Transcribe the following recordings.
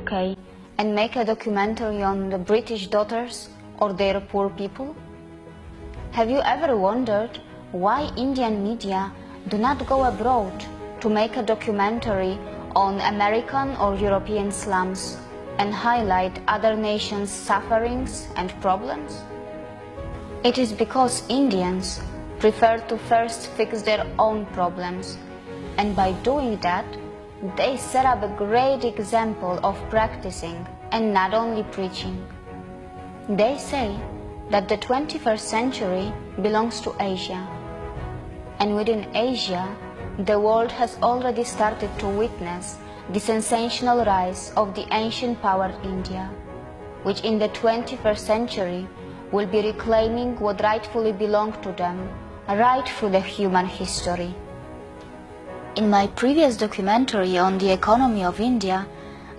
UK and make a documentary on the British daughters or their poor people? Have you ever wondered why Indian media do not go abroad to make a documentary on American or European slums and highlight other nations' sufferings and problems? It is because Indians prefer to first fix their own problems, and by doing that, they set up a great example of practicing and not only preaching. They say that the 21st century belongs to Asia, and within Asia, the world has already started to witness the sensational rise of the ancient power India, which in the 21st century will be reclaiming what rightfully belonged to them right through the human history. In my previous documentary on the economy of India,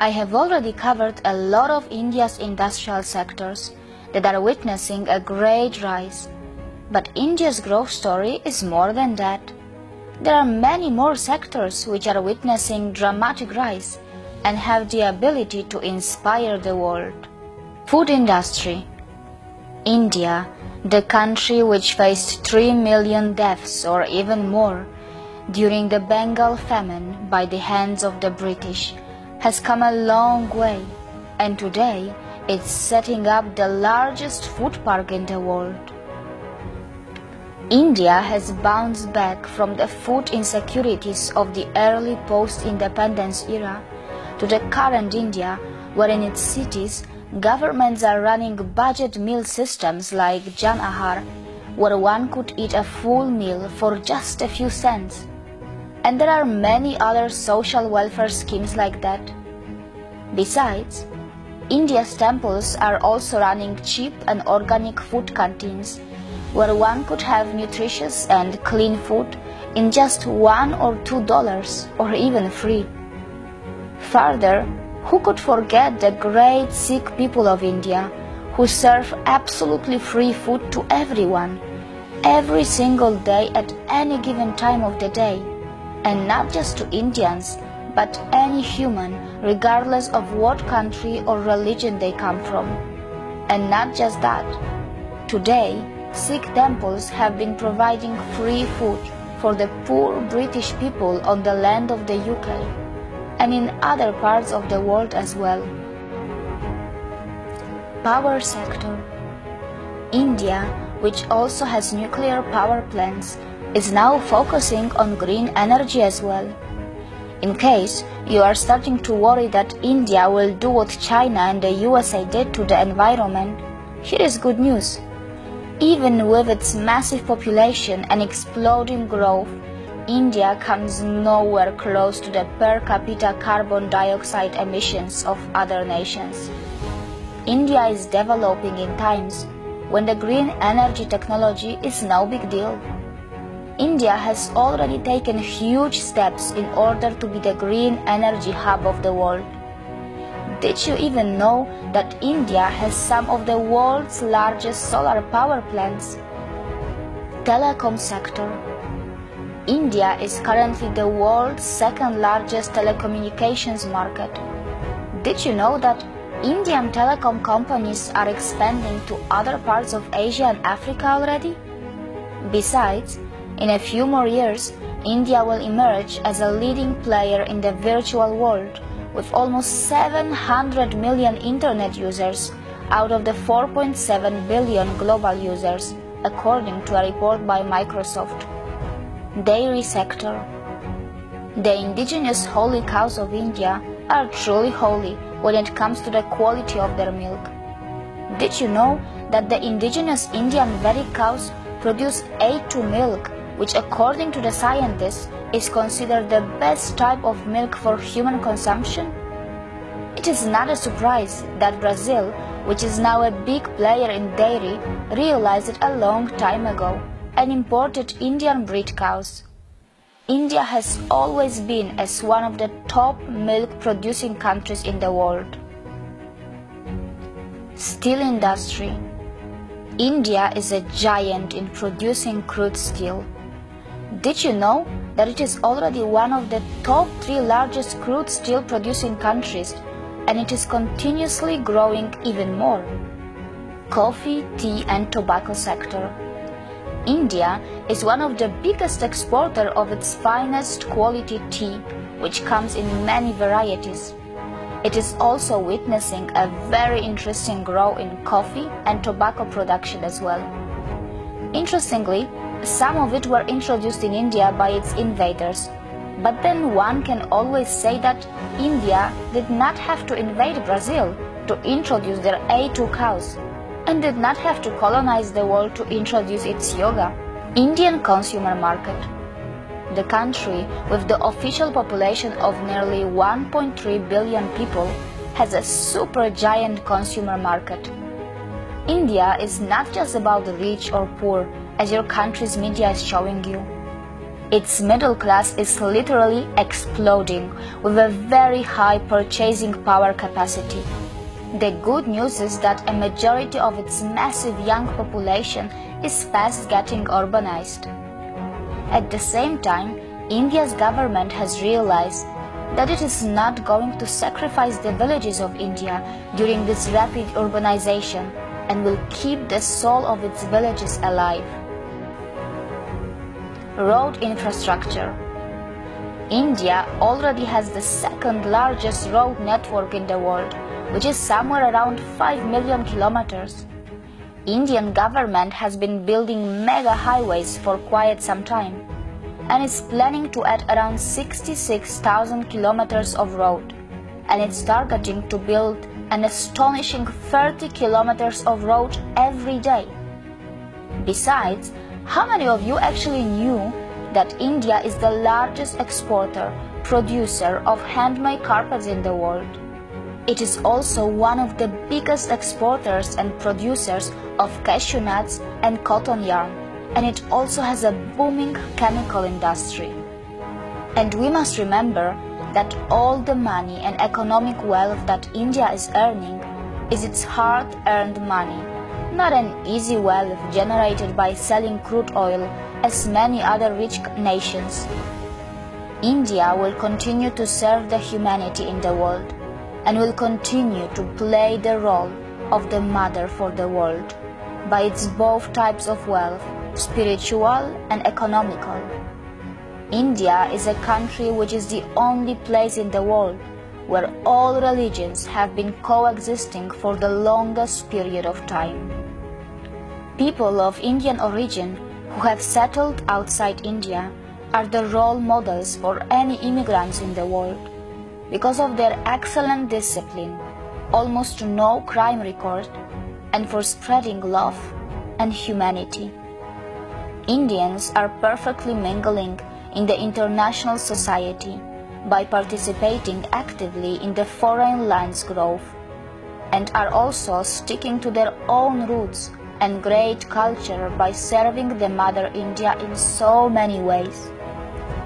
I have already covered a lot of India's industrial sectors that are witnessing a great rise. But India's growth story is more than that. There are many more sectors which are witnessing dramatic rise and have the ability to inspire the world. Food industry. India, the country which faced 3 million deaths or even more during the Bengal famine by the hands of the British, has come a long way, and today it's setting up the largest food park in the world. India has bounced back from the food insecurities of the early post-independence era to the current India, where in its cities governments are running budget meal systems like Jan Ahar, where one could eat a full meal for just a few cents. And there are many other social welfare schemes like that. Besides, India's temples are also running cheap and organic food canteens, where one could have nutritious and clean food in just $1 or $2 or even free. Further, who could forget the great Sikh people of India, who serve absolutely free food to everyone, every single day at any given time of the day, and not just to Indians, but any human, regardless of what country or religion they come from. And not just that. Today, Sikh temples have been providing free food for the poor British people on the land of the UK and in other parts of the world as well. Power sector. India, which also has nuclear power plants, is now focusing on green energy as well. In case you are starting to worry that India will do what China and the USA did to the environment, here is good news. Even with its massive population and exploding growth, India comes nowhere close to the per capita carbon dioxide emissions of other nations. India is developing in times when the green energy technology is no big deal. India has already taken huge steps in order to be the green energy hub of the world. Did you even know that India has some of the world's largest solar power plants? Telecom sector. India is currently the world's second largest telecommunications market. Did you know that Indian telecom companies are expanding to other parts of Asia and Africa already? Besides, in a few more years, India will emerge as a leading player in the virtual world with almost 700 million internet users out of the 4.7 billion global users, according to a report by Microsoft. Dairy sector. The indigenous holy cows of India are truly holy when it comes to the quality of their milk. Did you know that the indigenous Indian Vedic cows produce A2 milk, which according to the scientists is considered the best type of milk for human consumption? It is not a surprise that Brazil, which is now a big player in dairy, realized it a long time ago and imported Indian breed cows. India has always been as one of the top milk producing countries in the world. Steel industry. India is a giant in producing crude steel. Did you know that it is already one of the top 3 largest crude steel producing countries, and it is continuously growing even more. Coffee, tea and tobacco sector. India is one of the biggest exporters of its finest quality tea, which comes in many varieties. It is also witnessing a very interesting growth in coffee and tobacco production as well. Interestingly, some of it were introduced in India by its invaders. But then one can always say that India did not have to invade Brazil to introduce their A2 cows, and did not have to colonize the world to introduce its yoga. Indian consumer market. The country, with the official population of nearly 1.3 billion people, has a super giant consumer market. India is not just about the rich or poor, as your country's media is showing you. Its middle class is literally exploding with a very high purchasing power capacity. The good news is that a majority of its massive young population is fast getting urbanized. At the same time, India's government has realized that it is not going to sacrifice the villages of India during this rapid urbanization and will keep the soul of its villages alive. Road infrastructure. India already has the second largest road network in the world, which is somewhere around 5 million kilometers. Indian government has been building mega highways for quite some time and is planning to add around 66,000 kilometers of road, and it's targeting to build an astonishing 30 kilometers of road every day. Besides, how many of you actually knew that India is the largest exporter, producer of handmade carpets in the world? It is also one of the biggest exporters and producers of cashew nuts and cotton yarn, and it also has a booming chemical industry. And we must remember that all the money and economic wealth that India is earning is its hard-earned money, not an easy wealth generated by selling crude oil as many other rich nations. India will continue to serve the humanity in the world and will continue to play the role of the mother for the world by its both types of wealth, spiritual and economical. India is a country which is the only place in the world where all religions have been coexisting for the longest period of time. People of Indian origin who have settled outside India are the role models for any immigrants in the world because of their excellent discipline, almost no crime record, and for spreading love and humanity. Indians are perfectly mingling in the international society by participating actively in the foreign lands growth, and are also sticking to their own roots and great culture by serving the Mother India in so many ways.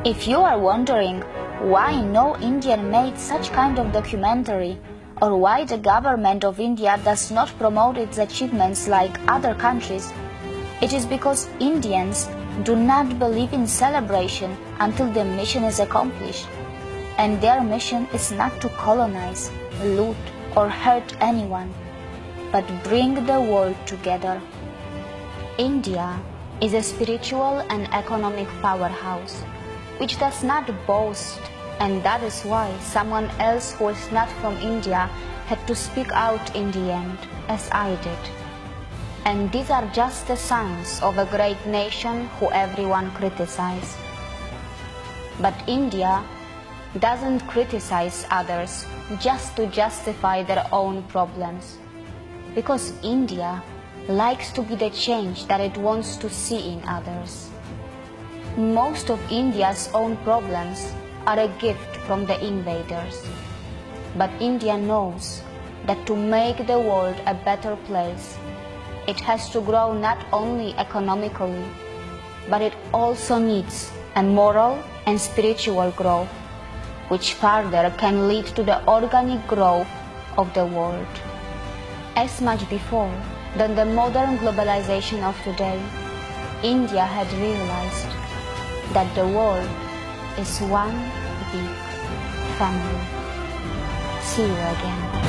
If you are wondering why no Indian made such kind of documentary, or why the government of India does not promote its achievements like other countries, it is because Indians do not believe in celebration until the mission is accomplished, and their mission is not to colonize, loot or hurt anyone, but bring the world together. India is a spiritual and economic powerhouse, which does not boast, and that is why someone else who is not from India had to speak out in the end, as I did. And these are just the signs of a great nation who everyone criticizes. But India doesn't criticize others just to justify their own problems, because India likes to be the change that it wants to see in others. Most of India's own problems are a gift from the invaders. But India knows that to make the world a better place, it has to grow not only economically, but it also needs a moral and spiritual growth, which further can lead to the organic growth of the world. As much before than the modern globalization of today, India had realized that the world is one big family. see you again.